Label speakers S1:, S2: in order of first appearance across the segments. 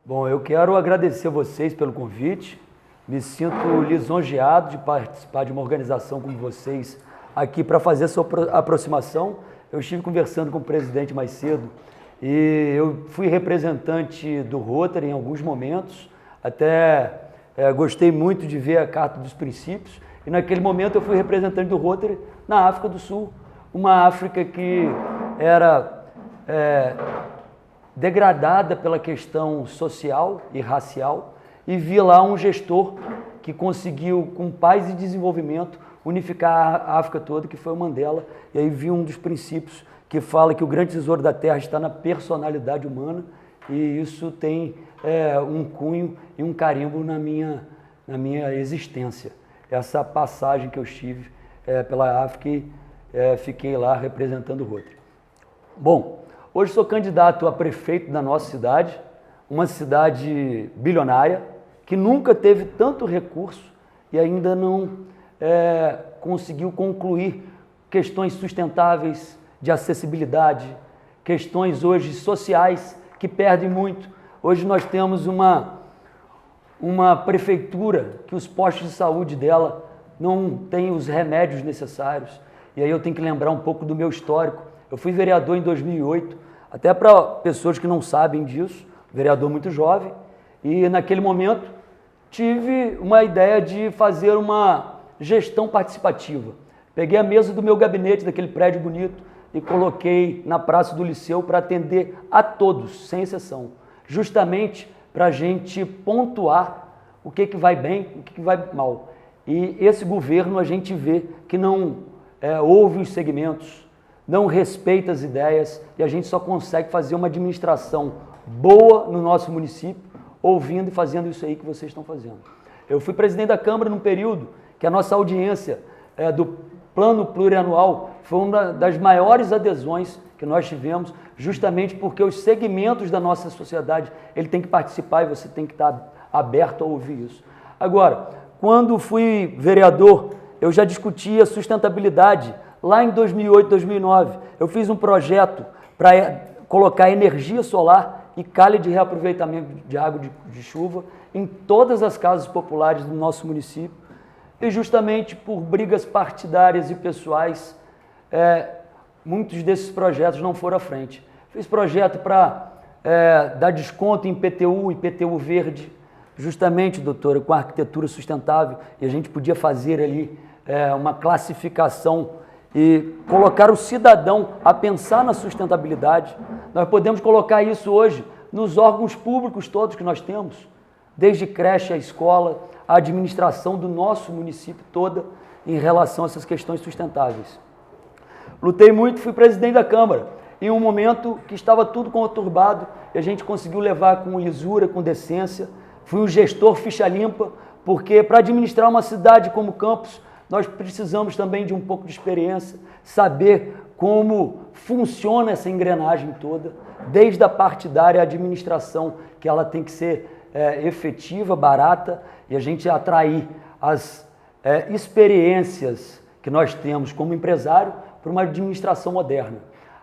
S1: Bom, eu quero agradecer a vocês pelo convite. Me sinto lisonjeado de participar de uma organização como vocês aqui para fazer essa aproximação. Eu estive conversando com o presidente mais cedo e eu fui representante do Rotary em alguns momentos. Até gostei muito de ver a Carta dos Princípios. E naquele momento eu fui representante do Rotary na África do Sul, uma África que era degradada pela questão social e racial, e vi lá um gestor que conseguiu, com paz e desenvolvimento, unificar a África toda, que foi o Mandela. E aí vi um dos princípios que fala que o grande tesouro da terra está na personalidade humana, e isso tem um cunho e um carimbo na minha existência. Essa passagem que eu estive pela África e fiquei lá representando o Rotary. Bom, hoje sou candidato a prefeito da nossa cidade, uma cidade bilionária, que nunca teve tanto recurso e ainda não conseguiu concluir questões sustentáveis de acessibilidade, questões hoje sociais que perdem muito. Hoje nós temos uma prefeitura que os postos de saúde dela não têm os remédios necessários. E aí eu tenho que lembrar um pouco do meu histórico. Eu fui vereador em 2008, até para pessoas que não sabem disso, vereador muito jovem, e naquele momento tive uma ideia de fazer uma gestão participativa. Peguei a mesa do meu gabinete, daquele prédio bonito, e coloquei na Praça do Liceu para atender a todos, sem exceção, justamente para a gente pontuar o que vai bem, o que vai mal. E esse governo a gente vê que não ouve os segmentos, não respeita as ideias, e a gente só consegue fazer uma administração boa no nosso município, ouvindo e fazendo isso aí que vocês estão fazendo. Eu fui presidente da Câmara num período que a nossa audiência do Plano Plurianual foi uma das maiores adesões que nós tivemos, justamente porque os segmentos da nossa sociedade, ele tem que participar e você tem que estar aberto a ouvir isso. Agora, quando fui vereador, eu já discutia sustentabilidade. Lá em 2008, 2009, eu fiz um projeto para colocar energia solar e calha de reaproveitamento de água de chuva em todas as casas populares do nosso município. E justamente por brigas partidárias e pessoais, muitos desses projetos não foram à frente. Fiz projeto para dar desconto em IPTU, IPTU verde, justamente, doutora, com a arquitetura sustentável, e a gente podia fazer ali uma classificação e colocar o cidadão a pensar na sustentabilidade. Nós podemos colocar isso hoje nos órgãos públicos todos que nós temos, desde creche à escola, a administração do nosso município toda em relação a essas questões sustentáveis. Lutei muito, fui presidente da Câmara, em um momento que estava tudo conturbado, e a gente conseguiu levar com lisura, com decência. Fui um gestor ficha limpa, porque para administrar uma cidade como Campos, nós precisamos também de um pouco de experiência, saber como funciona essa engrenagem toda, desde a partidária à administração, que ela tem que ser efetiva, barata, e a gente atrair as experiências que nós temos como empresário para uma administração moderna.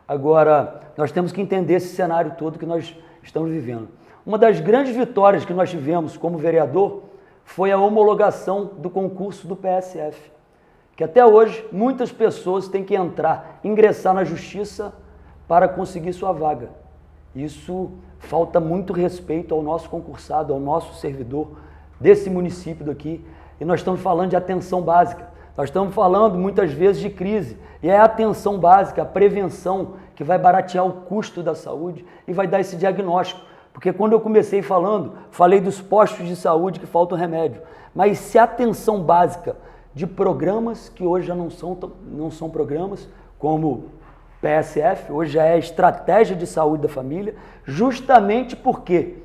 S1: Agora, nós temos que entender esse cenário todo que nós estamos vivendo. Uma das grandes vitórias que nós tivemos como vereador foi a homologação do concurso do PSF, que até hoje muitas pessoas têm que ingressar na justiça para conseguir sua vaga. Isso falta muito respeito ao nosso concursado, ao nosso servidor desse município daqui. E nós estamos falando de atenção básica, nós estamos falando muitas vezes de crise, e é a atenção básica, a prevenção, que vai baratear o custo da saúde e vai dar esse diagnóstico. Porque quando eu comecei falei dos postos de saúde que faltam remédio, mas se a atenção básica de programas que hoje já não são programas, como PSF, hoje já é Estratégia de Saúde da Família, justamente porque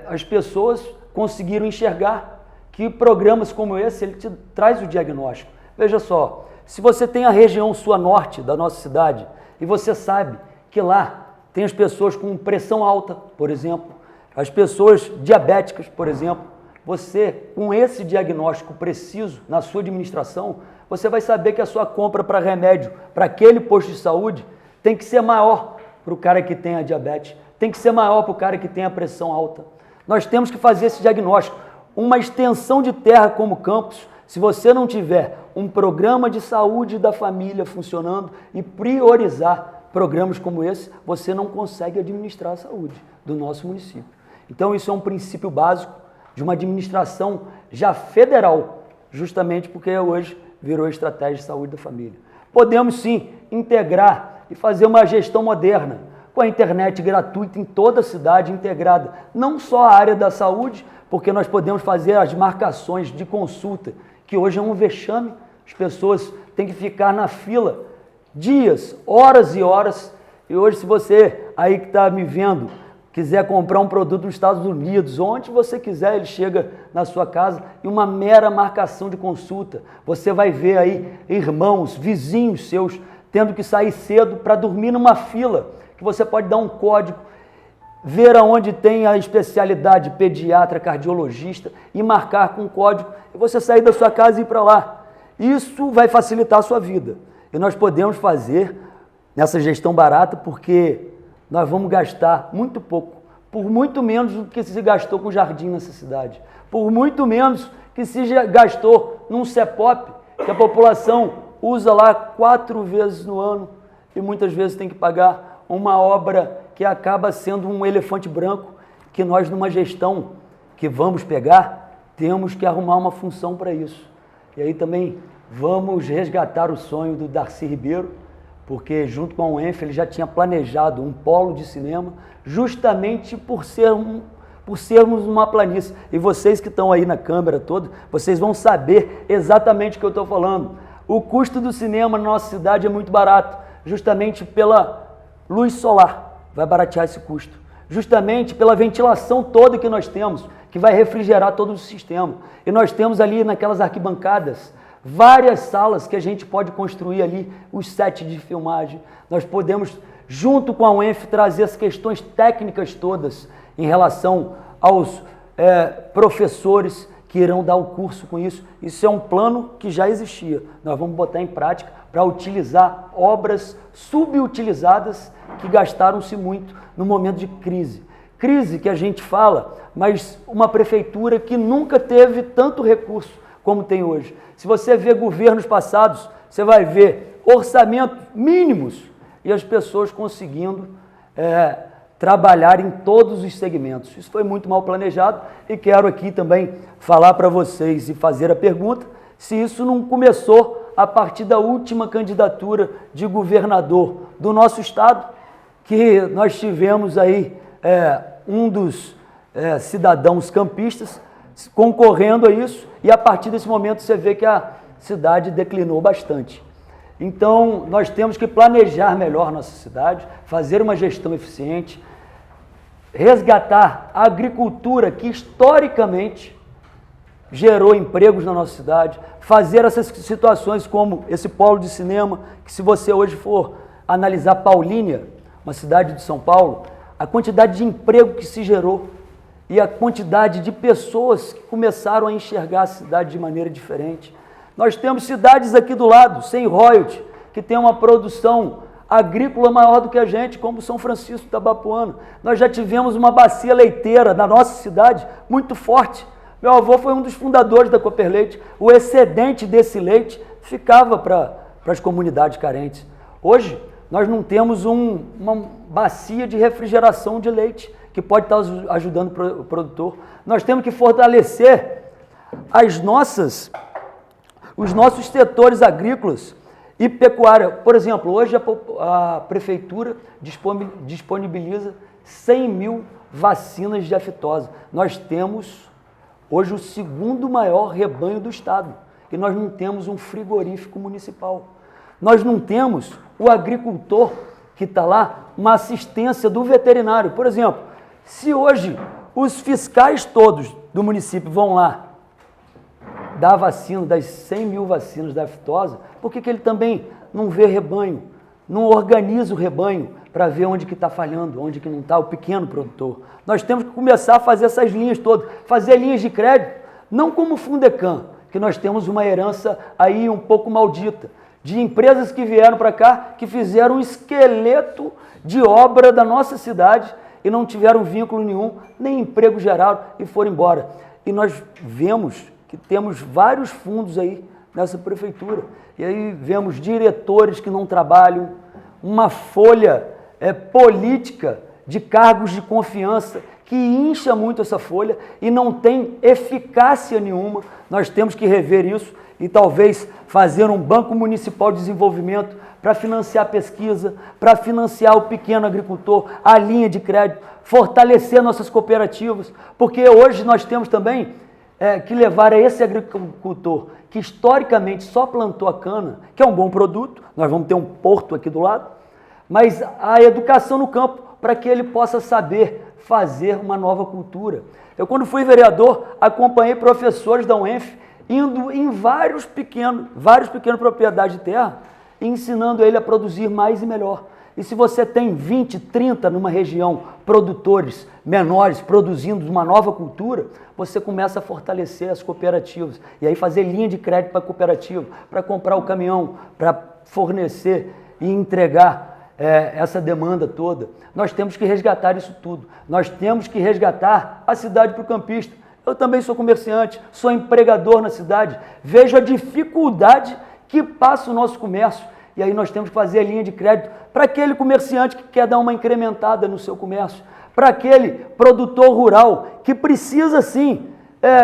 S1: as pessoas conseguiram enxergar que programas como esse, ele te traz o diagnóstico. Veja só, se você tem a região sul norte da nossa cidade, e você sabe que lá tem as pessoas com pressão alta, por exemplo, as pessoas diabéticas, por exemplo, você, com esse diagnóstico preciso na sua administração, você vai saber que a sua compra para remédio, para aquele posto de saúde, tem que ser maior para o cara que tem a diabetes, tem que ser maior para o cara que tem a pressão alta. Nós temos que fazer esse diagnóstico. Uma extensão de terra como campus, se você não tiver um programa de saúde da família funcionando e priorizar programas como esse, você não consegue administrar a saúde do nosso município. Então isso é um princípio básico de uma administração já federal, justamente porque hoje virou estratégia de saúde da família. Podemos sim integrar e fazer uma gestão moderna, com a internet gratuita em toda a cidade integrada, não só a área da saúde, porque nós podemos fazer as marcações de consulta, que hoje é um vexame, as pessoas têm que ficar na fila dias, horas e horas, e hoje se você aí que está me vendo, quiser comprar um produto nos Estados Unidos, onde você quiser, ele chega na sua casa e uma mera marcação de consulta, você vai ver aí irmãos, vizinhos seus, tendo que sair cedo para dormir numa fila, que você pode dar um código, ver aonde tem a especialidade pediatra, cardiologista e marcar com código e você sair da sua casa e ir para lá. Isso vai facilitar a sua vida. E nós podemos fazer nessa gestão barata porque nós vamos gastar muito pouco, por muito menos do que se gastou com jardim nessa cidade, por muito menos que se gastou num CEPOP, que a população usa lá 4 vezes no ano e muitas vezes tem que pagar uma obra que acaba sendo um elefante branco, que nós numa gestão que vamos pegar, temos que arrumar uma função para isso. E aí também vamos resgatar o sonho do Darcy Ribeiro, porque junto com a UENF ele já tinha planejado um polo de cinema, justamente por sermos uma planície. E vocês que estão aí na câmera toda, vocês vão saber exatamente o que eu estou falando. O custo do cinema na nossa cidade é muito barato, justamente pela luz solar, vai baratear esse custo. Justamente pela ventilação toda que nós temos, que vai refrigerar todo o sistema. E nós temos ali naquelas arquibancadas, várias salas que a gente pode construir ali, os sets de filmagem. Nós podemos, junto com a UENF, trazer as questões técnicas todas em relação aos professores que irão dar o curso com isso. Isso é um plano que já existia. Nós vamos botar em prática para utilizar obras subutilizadas que gastaram-se muito no momento de crise. Crise que a gente fala, mas uma prefeitura que nunca teve tanto recurso como tem hoje. Se você vê governos passados, você vai ver orçamentos mínimos e as pessoas conseguindo trabalhar em todos os segmentos. Isso foi muito mal planejado e quero aqui também falar para vocês e fazer a pergunta se isso não começou a partir da última candidatura de governador do nosso estado, que nós tivemos aí um dos cidadãos campistas concorrendo a isso, e a partir desse momento você vê que a cidade declinou bastante. Então, nós temos que planejar melhor nossa cidade, fazer uma gestão eficiente, resgatar a agricultura que historicamente gerou empregos na nossa cidade, fazer essas situações como esse polo de cinema, que se você hoje for analisar Paulínia, uma cidade de São Paulo, a quantidade de emprego que se gerou e a quantidade de pessoas que começaram a enxergar a cidade de maneira diferente. Nós temos cidades aqui do lado, sem royalty, que tem uma produção agrícola maior do que a gente, como São Francisco da Bapuana. Nós já tivemos uma bacia leiteira na nossa cidade muito forte. Meu avô foi um dos fundadores da Cooper Leite. O excedente desse leite ficava para as comunidades carentes. Hoje, nós não temos uma bacia de refrigeração de leite que pode estar ajudando o produtor. Nós temos que fortalecer os nossos setores agrícolas e pecuária. Por exemplo, hoje a prefeitura disponibiliza 100 mil vacinas de aftosa. Nós temos hoje o segundo maior rebanho do estado e nós não temos um frigorífico municipal. Nós não temos o agricultor que está lá, uma assistência do veterinário. Por exemplo, se hoje os fiscais todos do município vão lá dar vacina, das 100 mil vacinas da aftosa, por que ele também não vê rebanho, não organiza o rebanho para ver onde que está falhando, onde que não está o pequeno produtor? Nós temos que começar a fazer essas linhas todas, fazer linhas de crédito, não como o Fundecam, que nós temos uma herança aí um pouco maldita, de empresas que vieram para cá, que fizeram um esqueleto de obra da nossa cidade e não tiveram vínculo nenhum, nem emprego geraram e foram embora. E nós vemos que temos vários fundos aí nessa prefeitura. E aí vemos diretores que não trabalham, uma folha política de cargos de confiança que incha muito essa folha e não tem eficácia nenhuma. Nós temos que rever isso e talvez fazer um banco municipal de desenvolvimento para financiar a pesquisa, para financiar o pequeno agricultor, a linha de crédito, fortalecer nossas cooperativas, porque hoje nós temos também que levar a esse agricultor que historicamente só plantou a cana, que é um bom produto, nós vamos ter um porto aqui do lado, mas a educação no campo para que ele possa saber fazer uma nova cultura. Eu, quando fui vereador, acompanhei professores da UENF indo em várias pequenas propriedades de terra e ensinando ele a produzir mais e melhor. E se você tem 20, 30 numa região, produtores menores produzindo uma nova cultura, você começa a fortalecer as cooperativas e aí fazer linha de crédito para a cooperativa, para comprar o caminhão, para fornecer e entregar essa demanda toda. Nós temos que resgatar isso tudo. Nós temos que resgatar a cidade para o campista. Eu também sou comerciante, sou empregador na cidade, vejo a dificuldade que passa o nosso comércio. E aí nós temos que fazer a linha de crédito para aquele comerciante que quer dar uma incrementada no seu comércio, para aquele produtor rural que precisa sim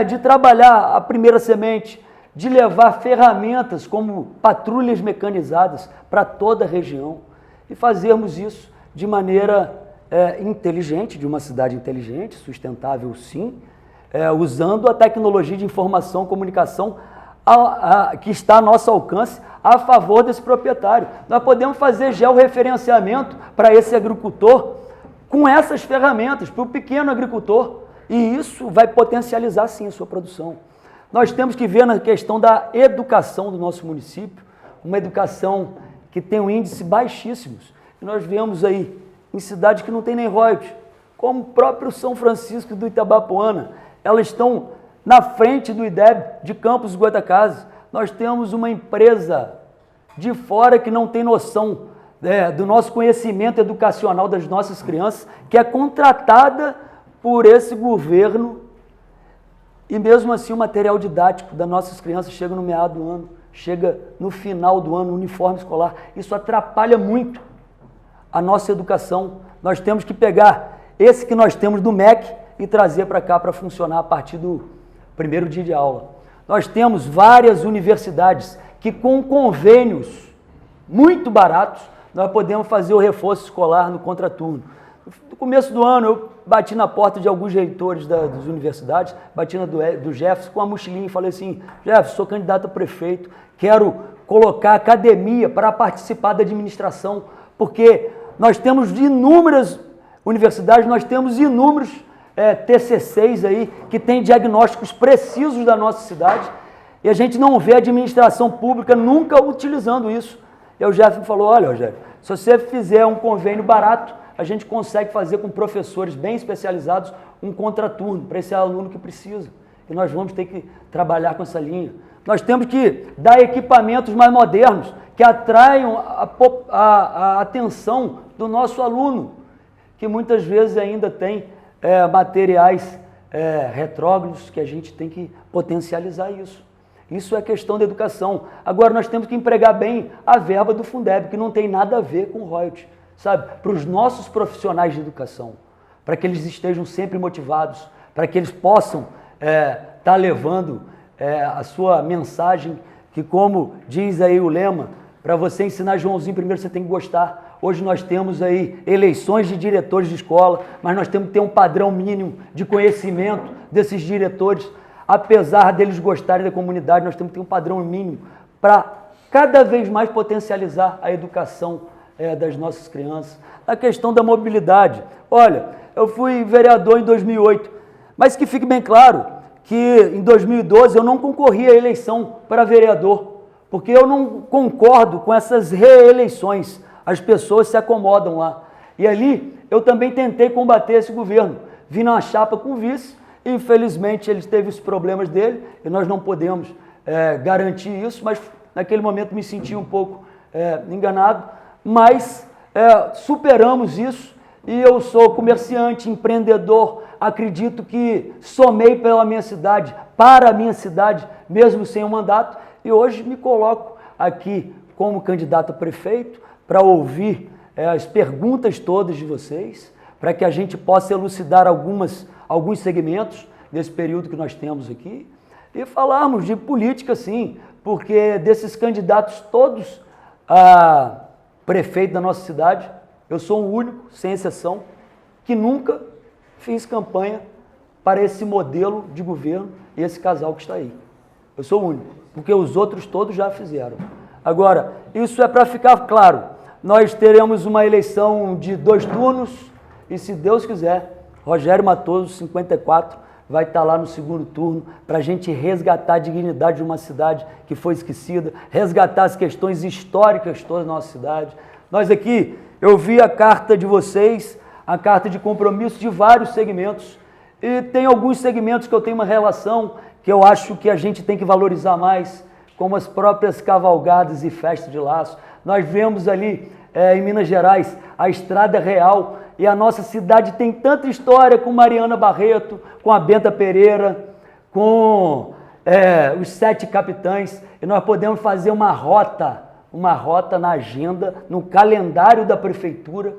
S1: de trabalhar a primeira semente, de levar ferramentas como patrulhas mecanizadas para toda a região e fazermos isso de maneira inteligente, de uma cidade inteligente, sustentável sim, usando a tecnologia de informação e comunicação que está a nosso alcance a favor desse proprietário. Nós podemos fazer georreferenciamento para esse agricultor com essas ferramentas, para o pequeno agricultor, e isso vai potencializar sim a sua produção. Nós temos que ver na questão da educação do nosso município, uma educação que tem um índice baixíssimos. E nós vemos aí em cidades que não tem nem royalties, como o próprio São Francisco do Itabapoana, elas estão na frente do IDEB de Campos Goytacazes. Nós temos uma empresa de fora que não tem noção do nosso conhecimento educacional das nossas crianças, que é contratada por esse governo, e mesmo assim o material didático das nossas crianças chega no meado do ano, chega no final do ano, uniforme escolar. Isso atrapalha muito a nossa educação. Nós temos que pegar esse que nós temos do MEC e trazer para cá para funcionar a partir do primeiro dia de aula. Nós temos várias universidades que com convênios muito baratos, nós podemos fazer o reforço escolar no contraturno. No começo do ano, eu bati na porta de alguns reitores das universidades, bati na do Jefferson com a mochilinha e falei assim: Jefferson, sou candidato a prefeito, quero colocar academia para participar da administração, porque nós temos inúmeras universidades, nós temos inúmeros TCCs aí que têm diagnósticos precisos da nossa cidade e a gente não vê a administração pública nunca utilizando isso. E o Jefferson falou: olha, Rogério, se você fizer um convênio barato, a gente consegue fazer com professores bem especializados um contraturno para esse aluno que precisa. E nós vamos ter que trabalhar com essa linha. Nós temos que dar equipamentos mais modernos que atraiam a atenção do nosso aluno, que muitas vezes ainda tem materiais retrógrados, que a gente tem que potencializar isso. Isso é questão da educação. Agora nós temos que empregar bem a verba do Fundeb, que não tem nada a ver com royalties, sabe? Para os nossos profissionais de educação, para que eles estejam sempre motivados, para que eles possam estar levando a sua mensagem, que como diz aí o lema, para você ensinar Joãozinho, primeiro você tem que gostar. Hoje nós temos aí eleições de diretores de escola, mas nós temos que ter um padrão mínimo de conhecimento desses diretores. Apesar deles gostarem da comunidade, nós temos que ter um padrão mínimo para cada vez mais potencializar a educação das nossas crianças. Na questão da mobilidade, olha, eu fui vereador em 2008, mas que fique bem claro que em 2012 eu não concorri à eleição para vereador, porque eu não concordo com essas reeleições. As pessoas se acomodam lá. E ali eu também tentei combater esse governo. Vim na chapa com o vice, infelizmente ele teve os problemas dele e nós não podemos garantir isso, mas naquele momento me senti um pouco enganado, mas superamos isso E eu sou comerciante, empreendedor, acredito que somei pela minha cidade, para a minha cidade, mesmo sem um mandato, e hoje me coloco aqui como candidato a prefeito para ouvir as perguntas todas de vocês, para que a gente possa elucidar alguns segmentos desse período que nós temos aqui e falarmos de política, sim, porque desses candidatos todos a prefeito da nossa cidade, eu sou o único, sem exceção, que nunca fiz campanha para esse modelo de governo e esse casal que está aí. Eu sou o único, porque os outros todos já fizeram. Agora, isso é para ficar claro, nós teremos uma eleição de 2 turnos e, se Deus quiser, Rogério Matoso, 54, vai estar lá no segundo turno para a gente resgatar a dignidade de uma cidade que foi esquecida, resgatar as questões históricas todas da nossa cidade. Nós aqui, eu vi a carta de vocês, a carta de compromisso de vários segmentos, e tem alguns segmentos que eu tenho uma relação que eu acho que a gente tem que valorizar mais, como as próprias cavalgadas e festas de laço. Nós vemos ali em Minas Gerais a Estrada Real, e a nossa cidade tem tanta história com Mariana Barreto, com a Benta Pereira, com os 7 capitães, e nós podemos fazer uma rota na agenda, no calendário da prefeitura,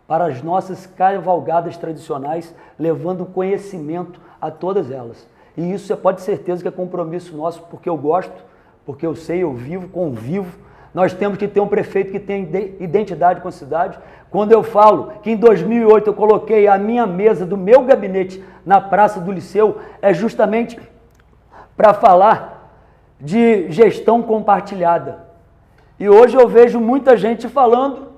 S1: para as nossas cavalgadas tradicionais, levando conhecimento a todas elas. E isso você pode ter certeza que é compromisso nosso, porque eu gosto, porque eu sei, eu vivo, convivo. Nós temos que ter um prefeito que tenha identidade com a cidade. Quando eu falo que em 2008 eu coloquei a minha mesa do meu gabinete na Praça do Liceu, é justamente para falar de gestão compartilhada. E hoje eu vejo muita gente falando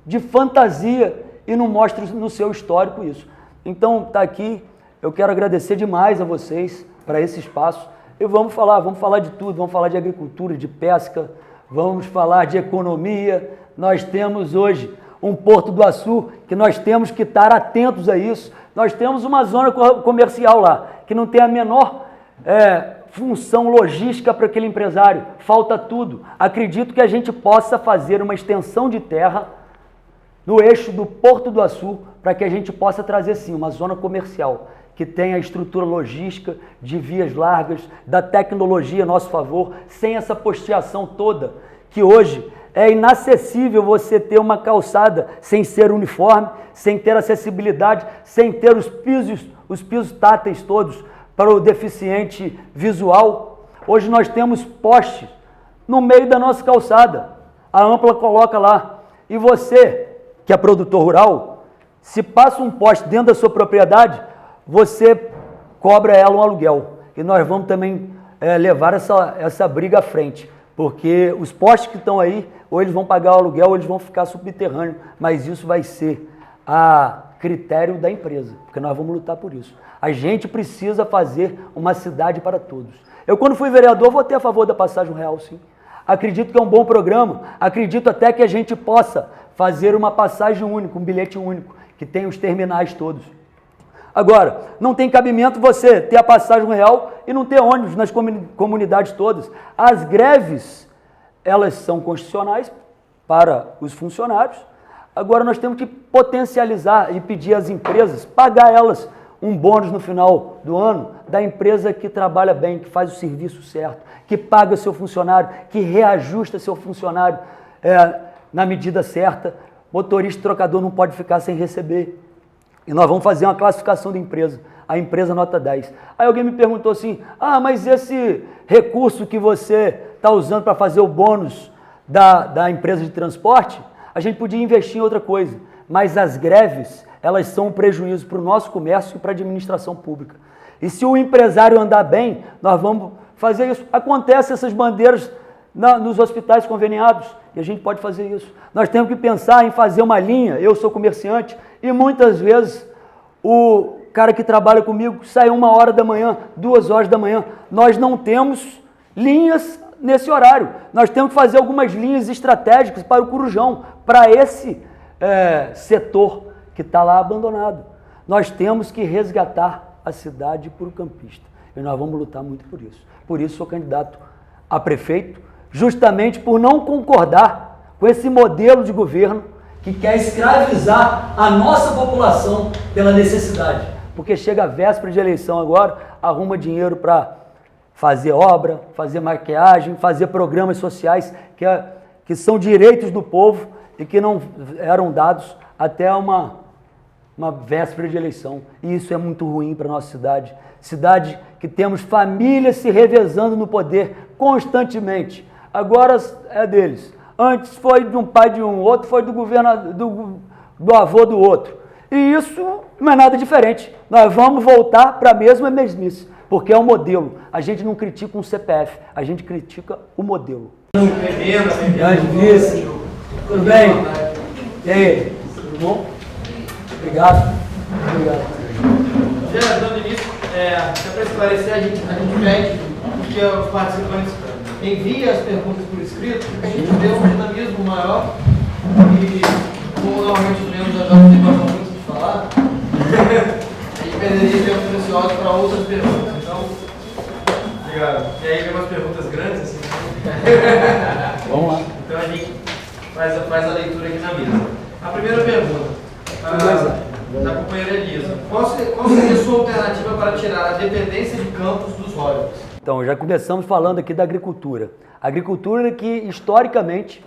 S1: de fantasia e não mostra no seu histórico isso. Então, está aqui, eu quero agradecer demais a vocês para esse espaço. E vamos falar de tudo, vamos falar de agricultura, de pesca, vamos falar de economia. Nós temos hoje um Porto do Açu, que nós temos que estar atentos a isso. Nós temos uma zona comercial lá, que não tem a menor função logística para aquele empresário. Falta tudo. Acredito que a gente possa fazer uma extensão de terra no eixo do Porto do Açu, para que a gente possa trazer, sim, uma zona comercial, que tenha a estrutura logística, de vias largas, da tecnologia a nosso favor, sem essa posteação toda, que hoje é inacessível você ter uma calçada sem ser uniforme, sem ter acessibilidade, sem ter os pisos táteis todos para o deficiente visual. Hoje nós temos postes no meio da nossa calçada, a Ampla coloca lá, e você, que é produtor rural, se passa um poste dentro da sua propriedade, você cobra ela um aluguel. E nós vamos também levar essa briga à frente, porque os postes que estão aí, ou eles vão pagar o aluguel, ou eles vão ficar subterrâneos, mas isso vai ser a critério da empresa, porque nós vamos lutar por isso. A gente precisa fazer uma cidade para todos. Eu, quando fui vereador, votei a favor da passagem real, sim. Acredito que é um bom programa, acredito até que a gente possa fazer uma passagem única, um bilhete único, que tenha os terminais todos. Agora, não tem cabimento você ter a passagem real e não ter ônibus nas comunidades todas. As greves, elas são constitucionais para os funcionários. Agora nós temos que potencializar e pedir às empresas, pagar elas um bônus no final do ano da empresa que trabalha bem, que faz o serviço certo, que paga seu funcionário, que reajusta seu funcionário na medida certa. Motorista e trocador não pode ficar sem receber. E nós vamos fazer uma classificação da empresa, a empresa nota 10. Aí alguém me perguntou assim, mas esse recurso que você está usando para fazer o bônus da empresa de transporte, a gente podia investir em outra coisa. Mas as greves, elas são um prejuízo para o nosso comércio e para a administração pública. E se o empresário andar bem, nós vamos fazer isso. Acontece essas bandeiras nos hospitais conveniados, e a gente pode fazer isso. Nós temos que pensar em fazer uma linha, eu sou comerciante, e muitas vezes o cara que trabalha comigo sai 1h da manhã, 2h da manhã. Nós não temos linhas nesse horário. Nós temos que fazer algumas linhas estratégicas para o Corujão, para esse setor que está lá abandonado. Nós temos que resgatar a cidade para o campista. E nós vamos lutar muito por isso. Por isso sou candidato a prefeito, justamente por não concordar com esse modelo de governo que quer escravizar a nossa população pela necessidade. Porque chega a véspera de eleição agora, arruma dinheiro para fazer obra, fazer maquiagem, fazer programas sociais que são direitos do povo e que não eram dados até uma véspera de eleição. E isso é muito ruim para a nossa cidade. Cidade que temos famílias se revezando no poder constantemente. Agora é deles. Antes foi de um pai de um, outro foi do governador, do avô do outro. E isso não é nada diferente. Nós vamos voltar para a mesma mesmice, porque é um modelo. A gente não critica um CPF, a gente critica o modelo. Vice, tudo bem? E aí, tudo bom? Obrigado.
S2: Já dando início, para esclarecer, a gente pede que os participantes enviem as perguntas por escrito, porque a gente dê um dinamismo maior e, como normalmente os membros da JOC gostam muito de falar, a gente perderia tempo precioso para outras perguntas. Então, obrigado. E aí vem umas perguntas grandes, assim.
S1: Vamos lá.
S2: Então a gente faz a leitura aqui na mesa. A primeira pergunta. Da companheira Elisa. Qual seria a sua alternativa para tirar a dependência de campos dos royalties?
S1: Então, já começamos falando aqui da agricultura. A agricultura que, historicamente,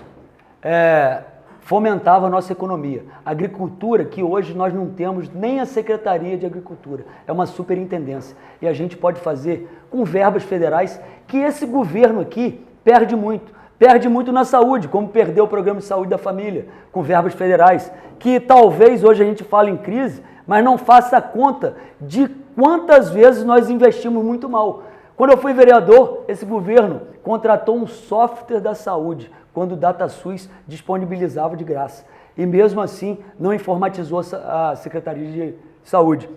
S1: fomentava a nossa economia. A agricultura que hoje nós não temos nem a Secretaria de Agricultura. É uma superintendência. E a gente pode fazer com verbas federais que esse governo aqui perde muito. Perde muito na saúde, como perdeu o programa de saúde da família, com verbas federais, que talvez hoje a gente fale em crise, mas não faça conta de quantas vezes nós investimos muito mal. Quando eu fui vereador, esse governo contratou um software da saúde, quando o DataSUS disponibilizava de graça. E mesmo assim, não informatizou a Secretaria de Saúde.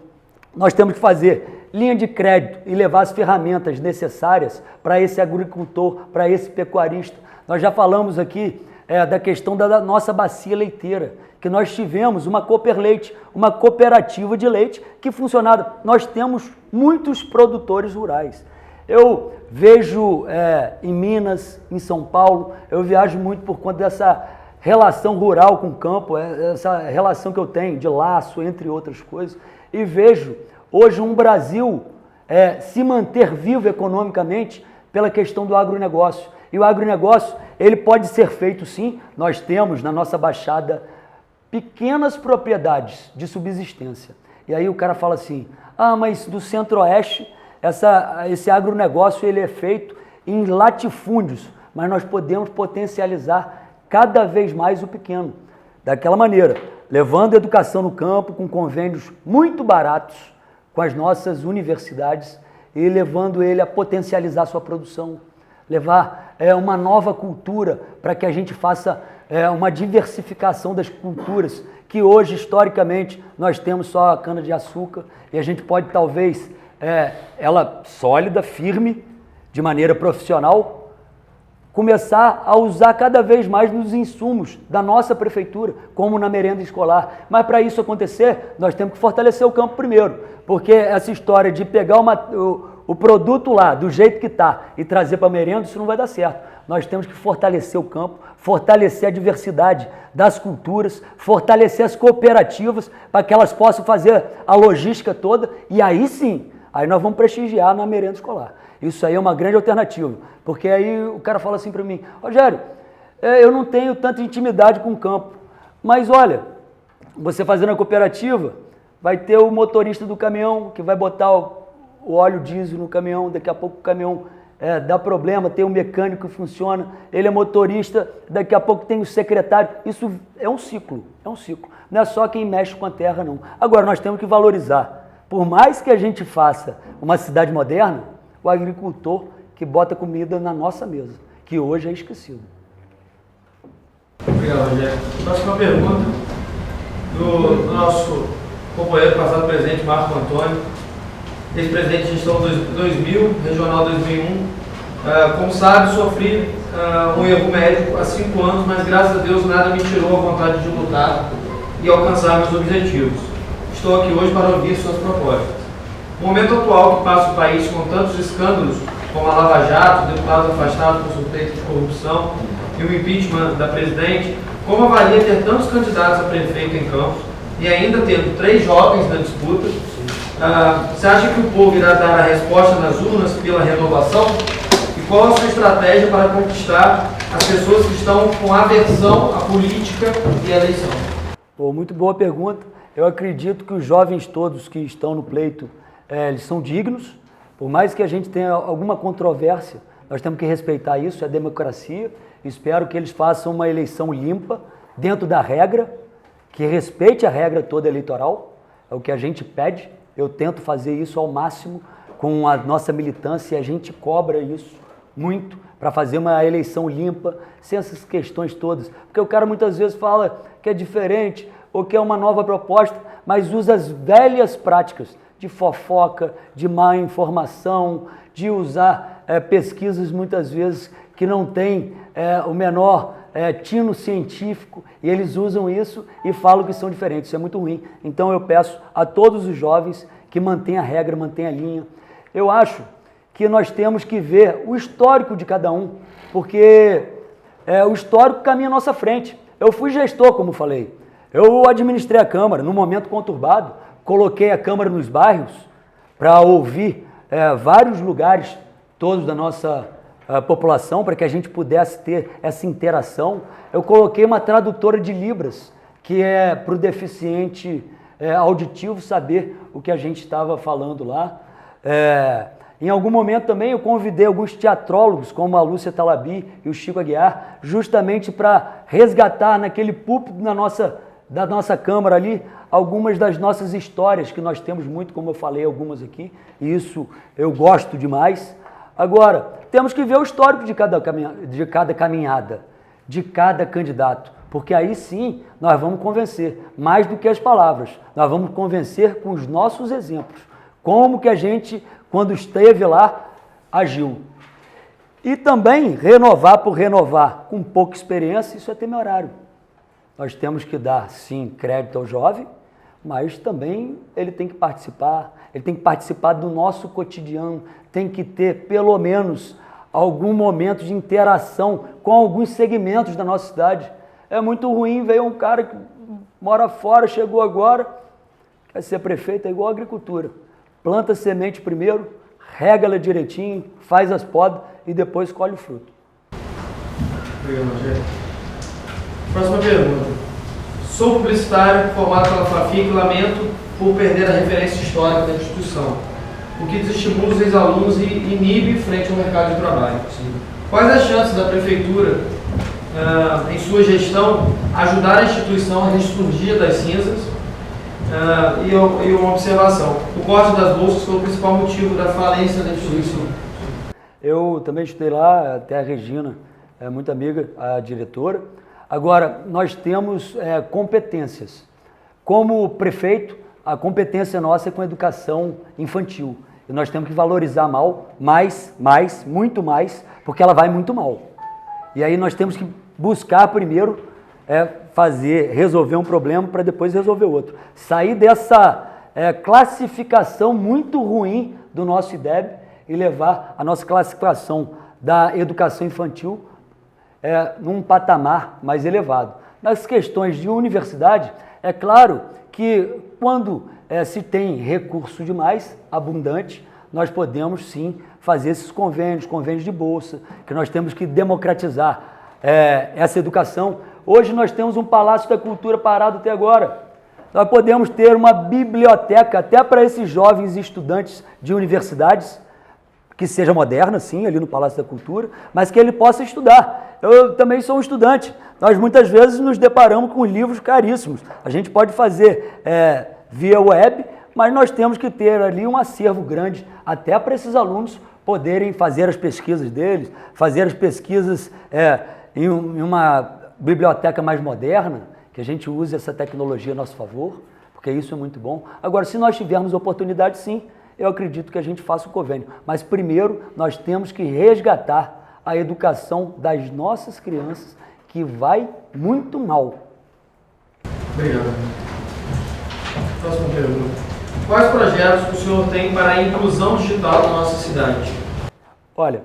S1: Nós temos que fazer linha de crédito e levar as ferramentas necessárias para esse agricultor, para esse pecuarista. Nós já falamos aqui da questão da nossa bacia leiteira, que nós tivemos uma Cooperleite, uma cooperativa de leite que funcionava. Nós temos muitos produtores rurais. Eu vejo em Minas, em São Paulo, eu viajo muito por conta dessa relação rural com o campo, essa relação que eu tenho de laço, entre outras coisas, e vejo hoje um Brasil se manter vivo economicamente pela questão do agronegócio. E o agronegócio, ele pode ser feito sim, nós temos na nossa baixada pequenas propriedades de subsistência. E aí o cara fala assim, mas do centro-oeste, esse agronegócio ele é feito em latifúndios, mas nós podemos potencializar cada vez mais o pequeno. Daquela maneira, levando a educação no campo com convênios muito baratos com as nossas universidades e levando ele a potencializar sua produção, levar uma nova cultura para que a gente faça uma diversificação das culturas, que hoje, historicamente, nós temos só a cana-de-açúcar e a gente pode, talvez, ela sólida, firme, de maneira profissional, começar a usar cada vez mais nos insumos da nossa prefeitura, como na merenda escolar. Mas para isso acontecer, nós temos que fortalecer o campo primeiro, porque essa história de pegar o produto lá, do jeito que está, e trazer para a merenda, isso não vai dar certo. Nós temos que fortalecer o campo, fortalecer a diversidade das culturas, fortalecer as cooperativas para que elas possam fazer a logística toda, e aí sim, aí nós vamos prestigiar na merenda escolar. Isso aí é uma grande alternativa, porque aí o cara fala assim para mim, Rogério, eu não tenho tanta intimidade com o campo, mas olha, você fazendo a cooperativa, vai ter o motorista do caminhão que vai botar o óleo diesel no caminhão, daqui a pouco o caminhão dá problema, tem um mecânico que funciona, ele é motorista, daqui a pouco tem o secretário, isso é um ciclo, não é só quem mexe com a terra não. Agora nós temos que valorizar, por mais que a gente faça uma cidade moderna, o agricultor que bota comida na nossa mesa, que hoje é esquecido.
S2: Obrigado, Rogério. Próxima pergunta do nosso companheiro passado presente, Marco Antônio, ex-presidente de gestão 2000, regional 2001. Como sabe, sofri um erro médico há 5 anos, mas graças a Deus nada me tirou a vontade de lutar e alcançar meus objetivos. Estou aqui hoje para ouvir suas propostas. No momento atual que passa o país com tantos escândalos, como a Lava Jato, deputados afastados por suspeita de corrupção e o impeachment da presidente, Como avalia ter tantos candidatos a prefeito em Campos e ainda tendo 3 jovens na disputa? Você acha que o povo irá dar a resposta nas urnas pela renovação? E qual a sua estratégia para conquistar as pessoas que estão com aversão à política e à eleição?
S1: Muito boa pergunta. Eu acredito que os jovens todos que estão no pleito, eles são dignos. Por mais que a gente tenha alguma controvérsia, nós temos que respeitar isso, é democracia. Espero que eles façam uma eleição limpa, dentro da regra, que respeite a regra toda eleitoral, é o que a gente pede. Eu tento fazer isso ao máximo com a nossa militância e a gente cobra isso muito para fazer uma eleição limpa, sem essas questões todas. Porque o cara muitas vezes fala que é diferente ou que é uma nova proposta, mas usa as velhas práticas de fofoca, de má informação, de usar pesquisas muitas vezes que não tem o menor tino científico, e eles usam isso e falam que são diferentes. Isso é muito ruim. Então eu peço a todos os jovens que mantenham a regra, mantenham a linha. Eu acho que nós temos que ver o histórico de cada um, porque o histórico caminha à nossa frente. Eu fui gestor, como falei. Eu administrei a Câmara num momento conturbado, coloquei a Câmara nos bairros para ouvir vários lugares, todos da nossa população, para que a gente pudesse ter essa interação. Eu coloquei uma tradutora de Libras, que é para o deficiente auditivo saber o que a gente estava falando lá. Em algum momento também eu convidei alguns teatrólogos, como a Lúcia Talabi e o Chico Aguiar, justamente para resgatar naquele púlpito da nossa Câmara ali, algumas das nossas histórias, que nós temos muito, como eu falei, algumas aqui, e isso eu gosto demais. Agora, temos que ver o histórico de cada caminhada, de cada candidato, porque aí sim nós vamos convencer, mais do que as palavras, nós vamos convencer com os nossos exemplos, como que a gente, quando esteve lá, agiu. E também renovar por renovar, com pouca experiência, isso é temerário. Nós temos que dar, sim, crédito ao jovem, mas também ele tem que participar do nosso cotidiano, tem que ter pelo menos algum momento de interação com alguns segmentos da nossa cidade. É muito ruim ver um cara que mora fora, chegou agora, quer ser prefeito, é igual a agricultura. Planta semente primeiro, rega ela direitinho, faz as podas e depois colhe o fruto.
S2: Obrigado, Rogério. Próxima pergunta. Sou publicitário formado pela FAFIC e lamento por perder a referência histórica da instituição, o que desestimula os ex-alunos e inibe frente ao mercado de trabalho. Quais as chances da Prefeitura, em sua gestão, ajudar a instituição a ressurgir das cinzas? E uma observação: o corte das bolsas foi o principal motivo da falência da instituição.
S1: Eu também estudei lá, até a Regina é muito amiga, a diretora. Agora, nós temos competências. Como prefeito, a competência nossa é com a educação infantil. E nós temos que valorizar muito mais, porque ela vai muito mal. E aí nós temos que buscar primeiro resolver um problema para depois resolver outro. Sair dessa classificação muito ruim do nosso IDEB e levar a nossa classificação da educação infantil num patamar mais elevado. Nas questões de universidade, é claro que quando se tem recurso demais, abundante, nós podemos sim fazer esses convênios de bolsa, que nós temos que democratizar essa educação. Hoje nós temos um Palácio da Cultura parado até agora. Nós podemos ter uma biblioteca até para esses jovens estudantes de universidades, que seja moderna, sim, ali no Palácio da Cultura, mas que ele possa estudar. Eu também sou um estudante. Nós muitas vezes nos deparamos com livros caríssimos. A gente pode fazer via web, mas nós temos que ter ali um acervo grande, até para esses alunos poderem fazer as pesquisas deles, fazer as pesquisas em uma biblioteca mais moderna, que a gente use essa tecnologia a nosso favor, porque isso é muito bom. Agora, se nós tivermos oportunidade, sim, eu acredito que a gente faça o convênio. Mas primeiro nós temos que resgatar a educação das nossas crianças, que vai muito mal.
S2: Obrigado. Próxima pergunta. Quais projetos o senhor tem para a inclusão digital da nossa cidade?
S1: Olha,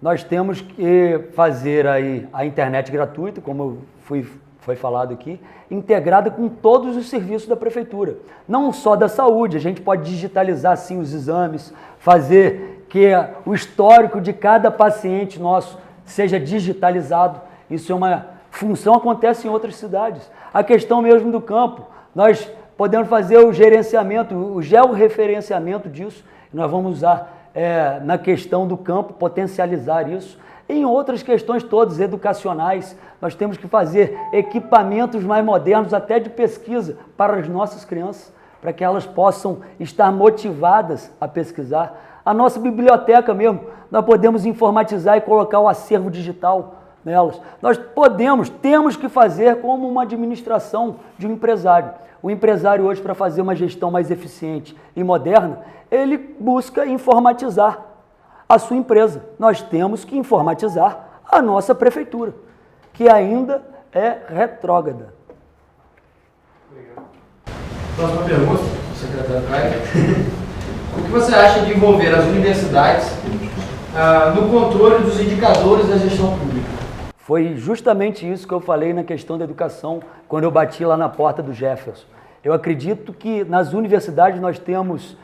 S1: nós temos que fazer aí a internet gratuita, como eu fui foi falado aqui, integrada com todos os serviços da prefeitura. Não só da saúde, a gente pode digitalizar sim os exames, fazer que o histórico de cada paciente nosso seja digitalizado. Isso é uma função, acontece em outras cidades. A questão mesmo do campo, nós podemos fazer o gerenciamento, o georreferenciamento disso, nós vamos usar na questão do campo, potencializar isso. Em outras questões todas, educacionais, nós temos que fazer equipamentos mais modernos, até de pesquisa, para as nossas crianças, para que elas possam estar motivadas a pesquisar. A nossa biblioteca mesmo, nós podemos informatizar e colocar o acervo digital nelas. Nós temos que fazer como uma administração de um empresário. O empresário hoje, para fazer uma gestão mais eficiente e moderna, ele busca informatizar a sua empresa. Nós temos que informatizar a nossa prefeitura, que ainda é retrógrada.
S2: Obrigado. Próxima pergunta, secretário Caio. O que você acha de envolver as universidades no controle dos indicadores da gestão pública?
S1: Foi justamente isso que eu falei na questão da educação, quando eu bati lá na porta do Jefferson. Eu acredito que nas universidades nós temos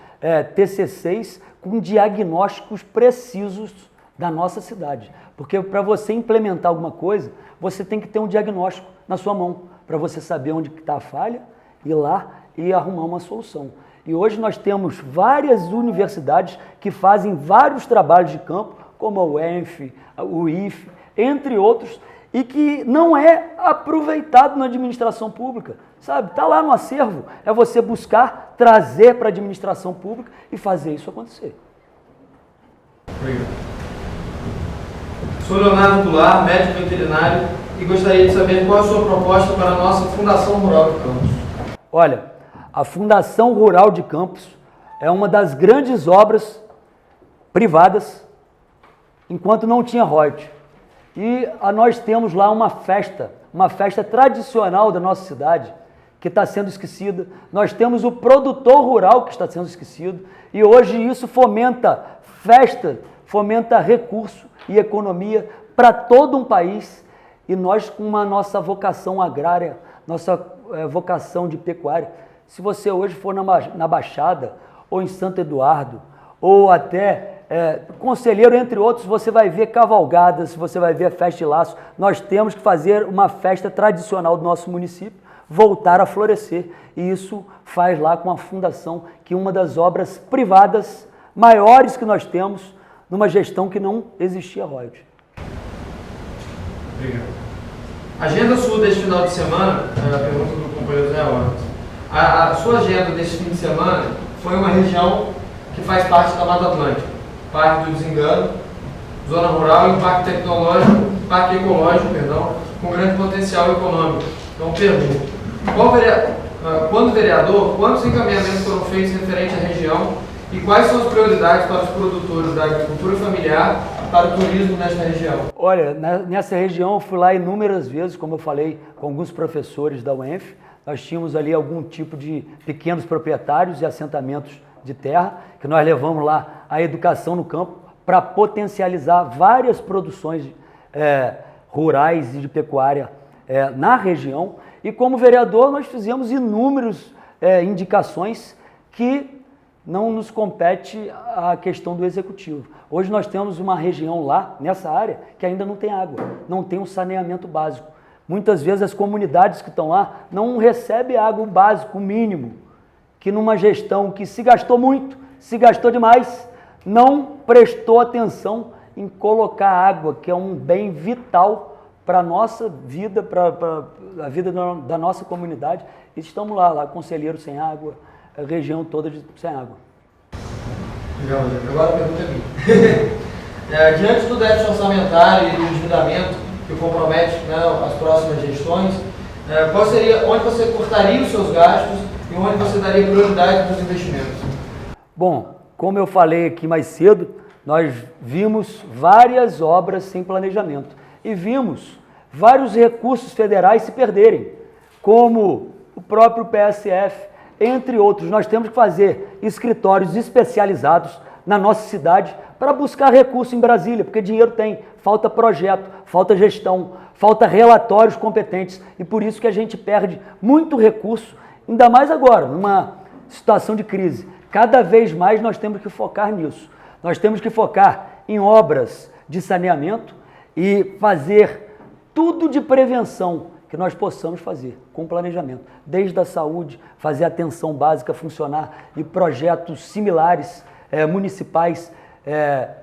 S1: TCCs com diagnósticos precisos da nossa cidade. Porque para você implementar alguma coisa, você tem que ter um diagnóstico na sua mão, para você saber onde está a falha, ir lá e arrumar uma solução. E hoje nós temos várias universidades que fazem vários trabalhos de campo, como a UENF, o IFE, entre outros, e que não é aproveitado na administração pública, sabe? Está lá no acervo, é você buscar, trazer para a administração pública e fazer isso acontecer.
S2: Obrigado. Sou Leonardo Goulart, médico veterinário, e gostaria de saber qual é a sua proposta para a nossa Fundação Rural de Campos.
S1: Olha, a Fundação Rural de Campos é uma das grandes obras privadas, enquanto não tinha royalties. E nós temos lá uma festa tradicional da nossa cidade, que está sendo esquecida. Nós temos o produtor rural que está sendo esquecido. E hoje isso fomenta festa, fomenta recurso e economia para todo um país. E nós, com a nossa vocação agrária, nossa vocação de pecuária, se você hoje for na Baixada, ou em Santo Eduardo, ou até Conselheiro, entre outros, você vai ver cavalgadas, você vai ver festa de laço. Nós temos que fazer uma festa tradicional do nosso município, voltar a florescer. E isso faz lá com a fundação, que é uma das obras privadas maiores que nós temos, numa gestão que não existia royalties.
S2: Obrigado. Agenda sua deste final de semana, a pergunta do companheiro Zé Hornet. A sua agenda deste fim de semana foi uma região que faz parte da Mata Atlântica. Parque do Desengano, Zona Rural e um parque ecológico, com grande potencial econômico. Então, pergunto, quando vereador, quantos encaminhamentos foram feitos referente à região e quais são as prioridades para os produtores da agricultura familiar para o turismo nesta região?
S1: Olha, nessa região eu fui lá inúmeras vezes, como eu falei, com alguns professores da UENF. Nós tínhamos ali algum tipo de pequenos proprietários e assentamentos de terra, que nós levamos lá a educação no campo para potencializar várias produções rurais e de pecuária na região. E como vereador nós fizemos inúmeras indicações que não nos compete a questão do executivo. Hoje nós temos uma região lá, nessa área, que ainda não tem água, não tem um saneamento básico. Muitas vezes as comunidades que estão lá não recebem água básico, o mínimo, que numa gestão que se gastou muito, se gastou demais, não prestou atenção em colocar água, que é um bem vital para a nossa vida, para a vida da nossa comunidade. E estamos lá, Conselheiro sem água, a região toda sem água.
S2: Legal, agora a pergunta é minha. Diante do déficit orçamentário e do endividamento que compromete as próximas gestões, onde você cortaria os seus gastos e onde você daria prioridade para os investimentos?
S1: Bom, como eu falei aqui mais cedo, nós vimos várias obras sem planejamento e vimos vários recursos federais se perderem, como o próprio PSF, entre outros. Nós temos que fazer escritórios especializados na nossa cidade para buscar recurso em Brasília, porque dinheiro tem, falta projeto, falta gestão, falta relatórios competentes e por isso que a gente perde muito recurso, ainda mais agora, numa situação de crise. Cada vez mais nós temos que focar nisso. Nós temos que focar em obras de saneamento e fazer tudo de prevenção que nós possamos fazer com planejamento. Desde a saúde, fazer a atenção básica funcionar e projetos similares municipais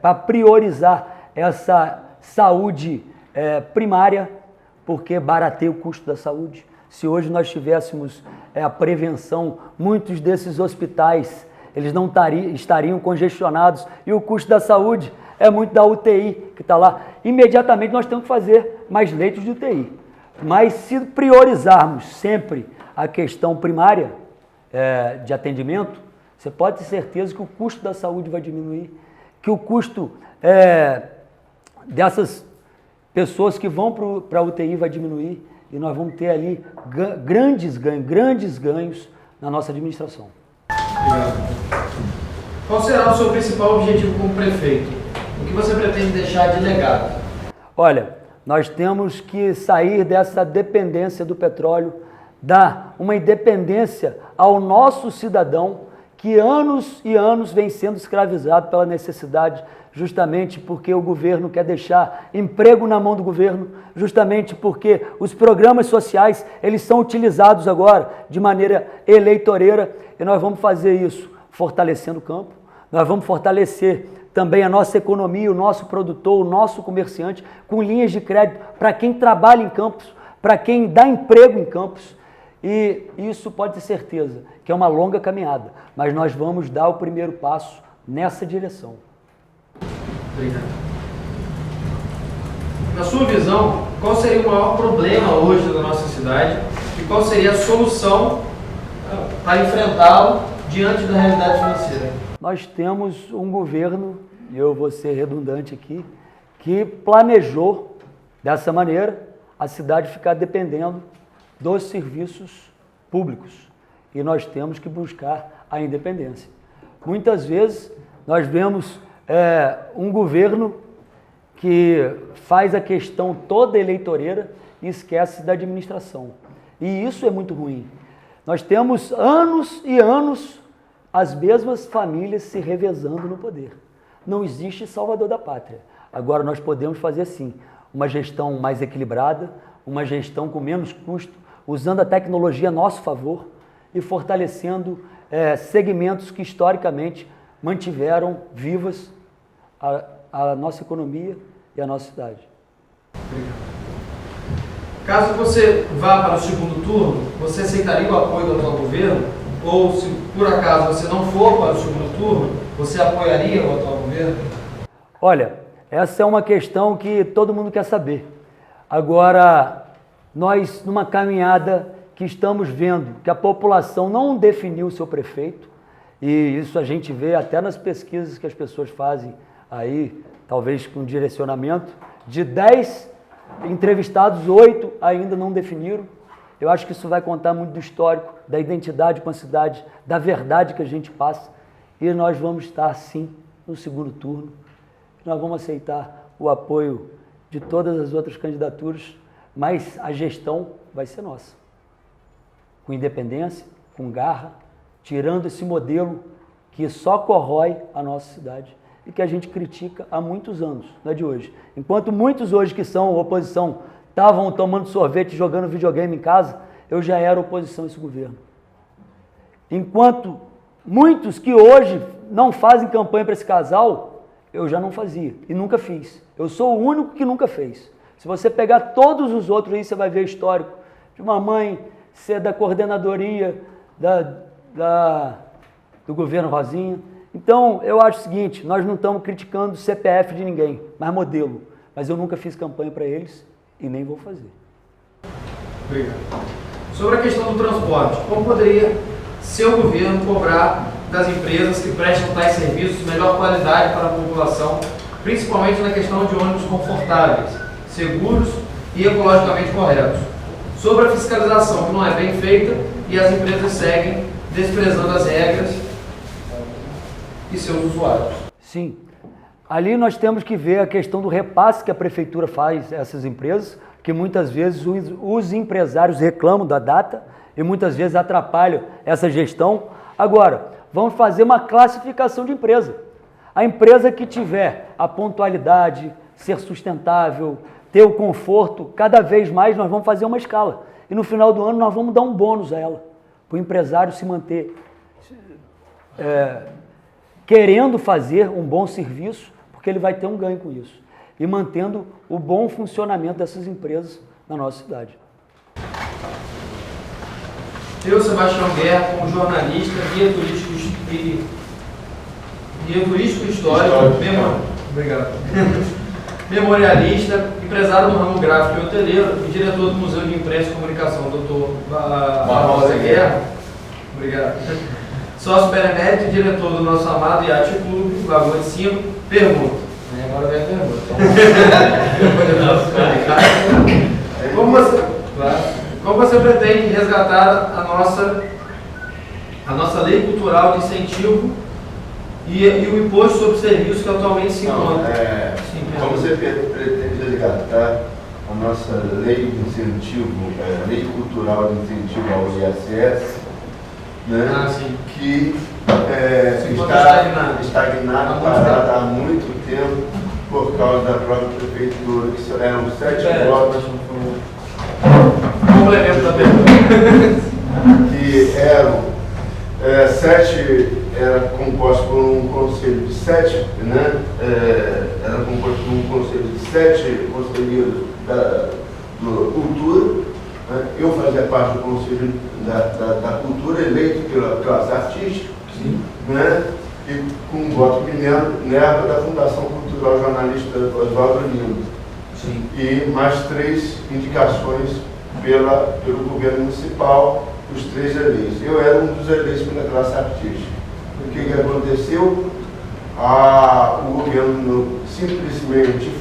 S1: para priorizar essa saúde primária, porque barateia o custo da saúde. Se hoje nós tivéssemos a prevenção, muitos desses hospitais eles não estariam congestionados e o custo da saúde é muito da UTI que está lá. Imediatamente nós temos que fazer mais leitos de UTI. Mas se priorizarmos sempre a questão primária de atendimento, você pode ter certeza que o custo da saúde vai diminuir, que o custo dessas pessoas que vão para a UTI vai diminuir e nós vamos ter ali grandes ganhos na nossa administração.
S2: Obrigado. Qual será o seu principal objetivo como prefeito? O que você pretende deixar de legado?
S1: Olha, nós temos que sair dessa dependência do petróleo, dar uma independência ao nosso cidadão que anos e anos vem sendo escravizado pela necessidade, justamente porque o governo quer deixar emprego na mão do governo, justamente porque os programas sociais eles são utilizados agora de maneira eleitoreira e nós vamos fazer isso fortalecendo o campo, nós vamos fortalecer também a nossa economia, o nosso produtor, o nosso comerciante, com linhas de crédito para quem trabalha em campos, para quem dá emprego em campos. E isso pode ter certeza que é uma longa caminhada, mas nós vamos dar o primeiro passo nessa direção.
S2: Obrigado. Na sua visão, qual seria o maior problema hoje da nossa cidade e qual seria a solução para enfrentá-lo diante da realidade financeira?
S1: Nós temos um governo, e eu vou ser redundante aqui, que planejou dessa maneira a cidade ficar dependendo dos serviços públicos. E nós temos que buscar a independência. Muitas vezes nós vemos um governo que faz a questão toda eleitoreira e esquece da administração. E isso é muito ruim. Nós temos anos e anos as mesmas famílias se revezando no poder. Não existe salvador da pátria. Agora nós podemos fazer sim, uma gestão mais equilibrada, uma gestão com menos custo, usando a tecnologia a nosso favor e fortalecendo segmentos que historicamente mantiveram vivas a nossa economia e a nossa cidade.
S2: Obrigado. Caso você vá para o segundo turno, você aceitaria o apoio do atual governo? Ou se por acaso você não for para o segundo turno, você apoiaria o atual governo?
S1: Olha, essa é uma questão que todo mundo quer saber. Agora, nós numa caminhada que estamos vendo que a população não definiu o seu prefeito, e isso a gente vê até nas pesquisas que as pessoas fazem aí, talvez com direcionamento, de 10 entrevistados, 8 ainda não definiram. Eu acho que isso vai contar muito do histórico, da identidade com a cidade, da verdade que a gente passa. E nós vamos estar, sim, no segundo turno. Nós vamos aceitar o apoio de todas as outras candidaturas, mas a gestão vai ser nossa. Com independência, com garra, tirando esse modelo que só corrói a nossa cidade e que a gente critica há muitos anos, não é de hoje. Enquanto muitos hoje que são oposição estavam tomando sorvete, jogando videogame em casa, eu já era oposição a esse governo. Enquanto muitos que hoje não fazem campanha para esse casal, eu já não fazia e nunca fiz. Eu sou o único que nunca fez. Se você pegar todos os outros aí, você vai ver o histórico de uma mãe ser da coordenadoria do governo Rosinha. Então, eu acho o seguinte, nós não estamos criticando o CPF de ninguém, mas modelo. Mas eu nunca fiz campanha para eles e nem vou fazer.
S2: Obrigado. Sobre a questão do transporte, como poderia seu governo cobrar das empresas que prestam tais serviços melhor qualidade para a população, principalmente na questão de ônibus confortáveis, seguros e ecologicamente corretos? Sobre a fiscalização, que não é bem feita e as empresas seguem desprezando as regras e seus usuários.
S1: Sim. Ali nós temos que ver a questão do repasse que a prefeitura faz a essas empresas, que muitas vezes os empresários reclamam da data e muitas vezes atrapalham essa gestão. Agora, vamos fazer uma classificação de empresa. A empresa que tiver a pontualidade, ser sustentável, ter o conforto, cada vez mais nós vamos fazer uma escala. E no final do ano nós vamos dar um bônus a ela, para o empresário se manter querendo fazer um bom serviço, porque ele vai ter um ganho com isso. E mantendo o bom funcionamento dessas empresas na nossa cidade.
S2: Eu, Sebastião Guerra, como jornalista, guia turístico histórico, obrigado. Memorialista, empresário do ramo gráfico e hoteleiro e diretor do Museu de Imprensa e Comunicação, Dr. Barbosa Guerra. Obrigado. Sócio benemérito e diretor do nosso amado Yacht Clube, Lagoa de Cima. Pergunta. Agora vem a pergunta. Como você pretende resgatar a nossa lei cultural de incentivo e o imposto sobre serviços que atualmente se encontra?
S3: Como você pretende resgatar a nossa lei de incentivo, lei cultural de incentivo ao ISS, né? Que está estagnada, parada há muito tempo por causa da própria prefeitura, que eram 7 votos.
S2: Complemento da pergunta.
S3: Que eram 7, era composto por um conselho de 7, né? Era composto por um conselho de 7 conselheiros da cultura. Né? Eu fazia parte do conselho da cultura, eleito pela classe artística, né? E com um voto Minerva da Fundação Cultural Jornalista Oswaldo Lima. E mais 3 indicações pelo governo municipal, os 3 eleitos. Eu era um dos eleitos pela classe artística. O que aconteceu? O governo simplesmente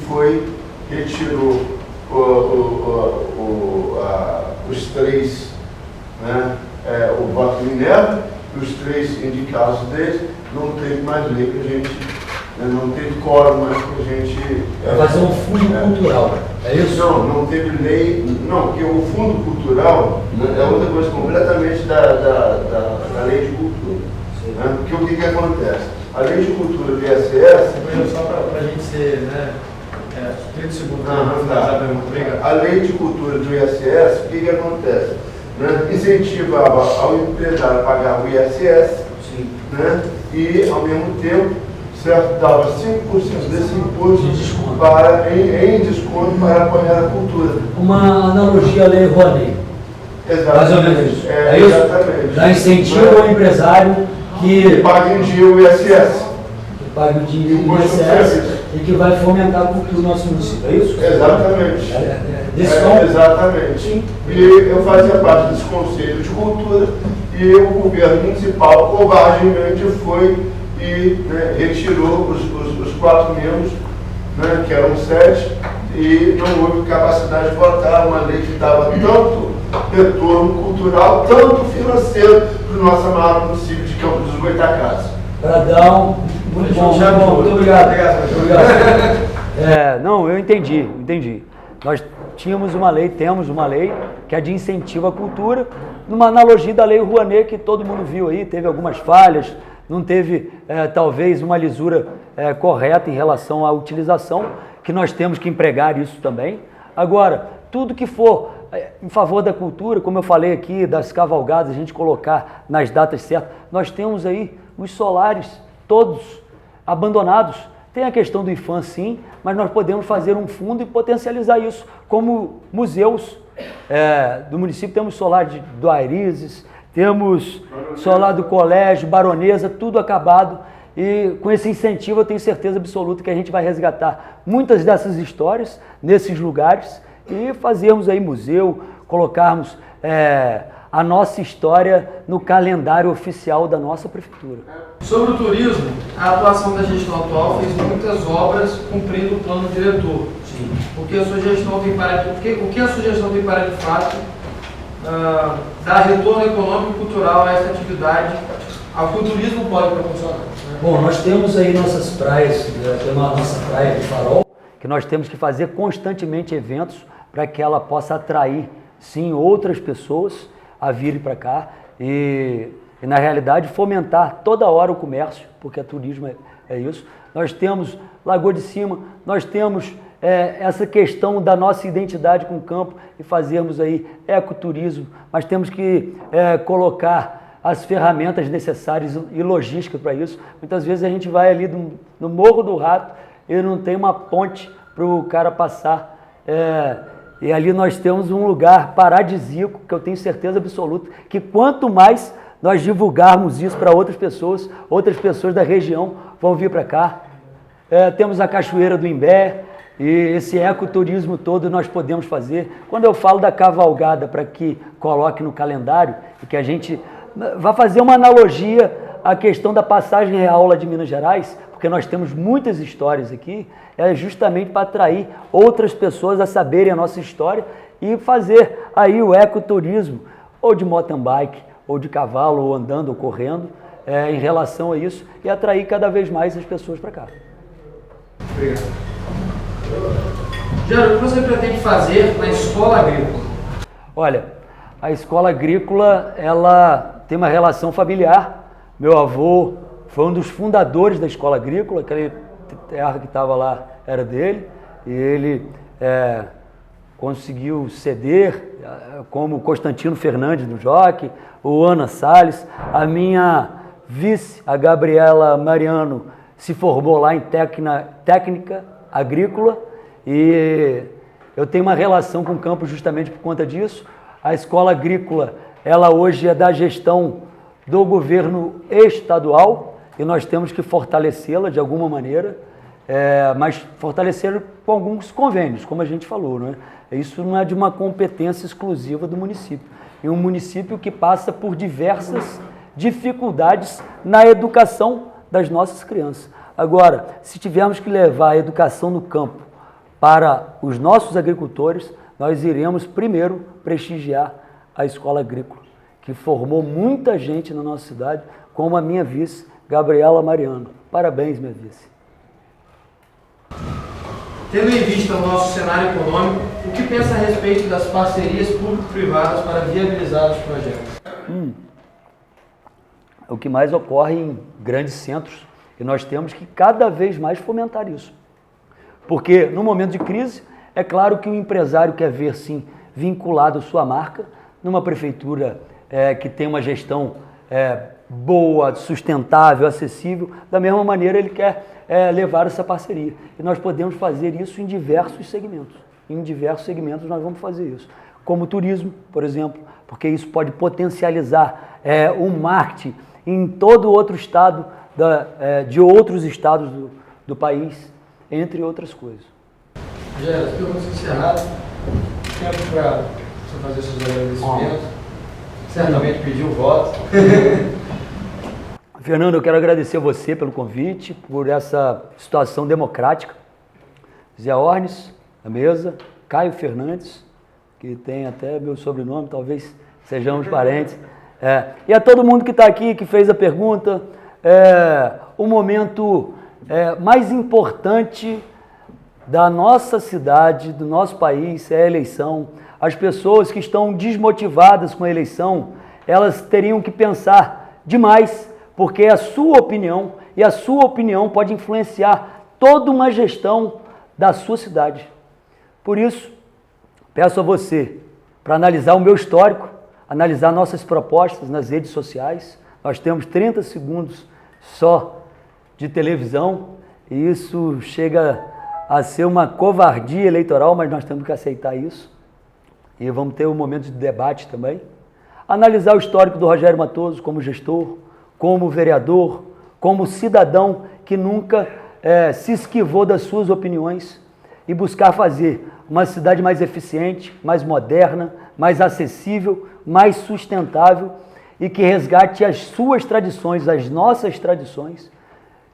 S3: retirou os 3, né, o voto Minerva, os 3 indicados deles, não teve mais lei que a gente, não teve quórum mais que a gente...
S1: Vai fazer um fundo cultural, é isso?
S3: Não teve lei, porque o fundo cultural é outra coisa completamente da lei de cultura. Né? Porque o que acontece? A lei de cultura do ISS...
S2: Só para a gente ser, 30 segundos.
S3: A lei de cultura do ISS, o que acontece? Né? Incentivava ao empresário a pagar o ISS, né? E, ao mesmo tempo, dava 5% desse imposto em desconto para apoiar a cultura.
S1: Uma analogia à lei Rouanet.
S3: Exatamente.
S1: Mais ou menos isso. É isso?
S3: Exatamente.
S1: Dá incentivo ao empresário que
S3: paga em dia o ISS.
S1: Que paga o dinheiro do ISS e que vai fomentar a cultura do nosso município. É isso?
S3: Exatamente. Exatamente.
S1: Sim.
S3: E eu fazia parte desse conselho de cultura e o governo municipal covardemente foi e retirou os 4 membros, né, que eram 7, e não houve capacidade de votar uma lei que dava tanto retorno cultural, tanto financeiro para o nosso amado município de Campos dos Goytacazes.
S1: Bradão, muito bom, muito obrigado. Não, eu entendi. Nós temos uma lei que é de incentivo à cultura, numa analogia da lei Rouanet, que todo mundo viu aí, teve algumas falhas, não teve talvez uma lisura correta em relação à utilização, que nós temos que empregar isso também. Agora, tudo que for em favor da cultura, como eu falei aqui, das cavalgadas, a gente colocar nas datas certas, nós temos aí os solares todos abandonados. Tem a questão do IFAM, sim, mas nós podemos fazer um fundo e potencializar isso. Como museus do município, temos solar do Airizes, temos solar do Colégio, Baronesa, tudo acabado. E com esse incentivo eu tenho certeza absoluta que a gente vai resgatar muitas dessas histórias nesses lugares e fazermos aí museu, colocarmos a nossa história no calendário oficial da nossa prefeitura.
S2: Sobre o turismo, a atuação da gestão atual fez muitas obras cumprindo o plano diretor.
S1: Sim.
S2: O que a sua gestão tem para de fato dar retorno econômico e cultural a essa atividade, ao que o turismo pode proporcionar. Né?
S1: Bom, nós temos aí nossas praias, temos a nossa praia de Farol, que nós temos que fazer constantemente eventos para que ela possa atrair, sim, outras pessoas a virem para cá e, na realidade, fomentar toda hora o comércio, porque a turismo é isso. Nós temos Lagoa de Cima, nós temos essa questão da nossa identidade com o campo e fazermos aí ecoturismo, mas temos que colocar as ferramentas necessárias e logística para isso. Muitas vezes a gente vai ali no Morro do Rato e não tem uma ponte para o cara passar. E ali nós temos um lugar paradisíaco, que eu tenho certeza absoluta, que quanto mais nós divulgarmos isso para outras pessoas da região vão vir para cá. Temos a Cachoeira do Imbé, e esse ecoturismo todo nós podemos fazer. Quando eu falo da cavalgada, para que coloque no calendário, e que a gente vai fazer uma analogia à questão da passagem real lá de Minas Gerais, porque nós temos muitas histórias aqui, justamente para atrair outras pessoas a saberem a nossa história e fazer aí o ecoturismo, ou de mountain bike, ou de cavalo, ou andando, ou correndo, em relação a isso, e atrair cada vez mais as pessoas para cá.
S2: Obrigado. Geraldo, o que você pretende fazer na escola agrícola?
S1: Olha, a escola agrícola, ela tem uma relação familiar. Meu avô foi um dos fundadores da escola agrícola, aquela terra que estava lá era dele, e ele conseguiu ceder, como Constantino Fernandes do Jockey, o Ana Salles. A minha vice, a Gabriela Mariano, se formou lá em técnica agrícola, e eu tenho uma relação com o campo justamente por conta disso. A escola agrícola, ela hoje é da gestão do governo estadual e nós temos que fortalecê-la de alguma maneira, mas fortalecer com alguns convênios, como a gente falou, não é? Isso não é de uma competência exclusiva do município. E um município que passa por diversas dificuldades na educação das nossas crianças. Agora, se tivermos que levar a educação no campo para os nossos agricultores, nós iremos primeiro prestigiar a escola agrícola, que formou muita gente na nossa cidade, como a minha vice, Gabriela Mariano. Parabéns, minha vice.
S2: Tendo em vista o nosso cenário econômico, o que pensa a respeito das parcerias público-privadas para viabilizar os projetos?
S1: O que mais ocorre em grandes centros, e nós temos que cada vez mais fomentar isso. Porque no momento de crise, é claro que o empresário quer ver, sim, vinculado à sua marca, numa prefeitura que tem uma gestão boa, sustentável, acessível. Da mesma maneira, ele quer levar essa parceria. E nós podemos fazer isso em diversos segmentos. Em diversos segmentos nós vamos fazer isso. Como o turismo, por exemplo, porque isso pode potencializar o marketing em todo outro estado, de outros estados do país, entre outras coisas.
S2: Geraldo, as perguntas encerradas. Tempo para você fazer seus agradecimentos. Certamente pediu o voto.
S1: Fernando, eu quero agradecer a você pelo convite, por essa situação democrática. Zé Ornes, na mesa, Caio Fernandes, que tem até meu sobrenome, talvez sejamos parentes. E a todo mundo que está aqui, que fez a pergunta, o momento mais importante da nossa cidade, do nosso país, é a eleição. As pessoas que estão desmotivadas com a eleição, elas teriam que pensar demais, porque é a sua opinião, e a sua opinião pode influenciar toda uma gestão da sua cidade. Por isso, peço a você para analisar o meu histórico, analisar nossas propostas nas redes sociais. Nós temos 30 segundos só de televisão, e isso chega a ser uma covardia eleitoral, mas nós temos que aceitar isso. E vamos ter um momento de debate também. Analisar o histórico do Rogério Matoso como gestor, como vereador, como cidadão que nunca se esquivou das suas opiniões, e buscar fazer uma cidade mais eficiente, mais moderna, mais acessível, mais sustentável e que resgate as suas tradições, as nossas tradições,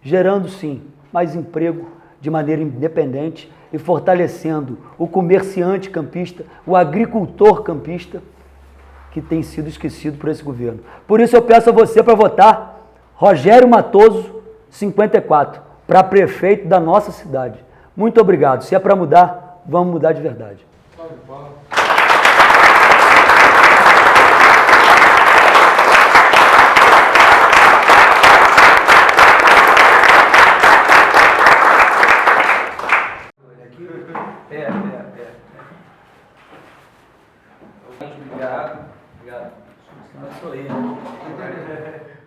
S1: gerando sim mais emprego de maneira independente e fortalecendo o comerciante campista, o agricultor campista, que tem sido esquecido por esse governo. Por isso eu peço a você para votar Rogério Matoso 54 para prefeito da nossa cidade. Muito obrigado. Se é para mudar, vamos mudar de verdade.
S2: Obrigado. Obrigado. Sou eu.